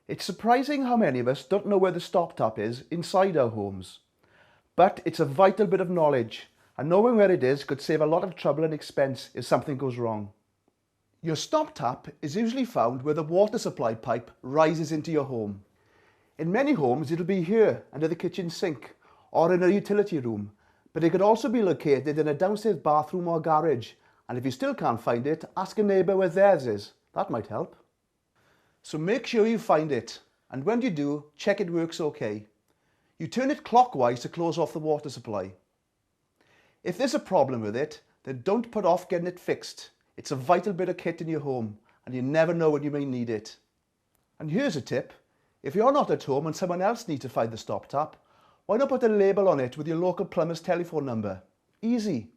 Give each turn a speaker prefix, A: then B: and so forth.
A: It's surprising how many of us don't know where the stop tap is inside our homes. But it's a vital bit of knowledge, and knowing where it is could save a lot of trouble and expense if something goes wrong. Your stop tap is usually found where the water supply pipe rises into your home. In many homes it'll be here under the kitchen sink or in a utility room, but it could also be located in a downstairs bathroom or garage, and if you still can't find it, ask a neighbour where theirs is. That might help. So make sure you find it, and when you do, check it works okay. You turn it clockwise to close off the water supply. If there's a problem with it, then don't put off getting it fixed. It's a vital bit of kit in your home, and you never know when you may need it. And here's a tip. If you're not at home and someone else needs to find the stop tap, why not put a label on it with your local plumber's telephone number? Easy.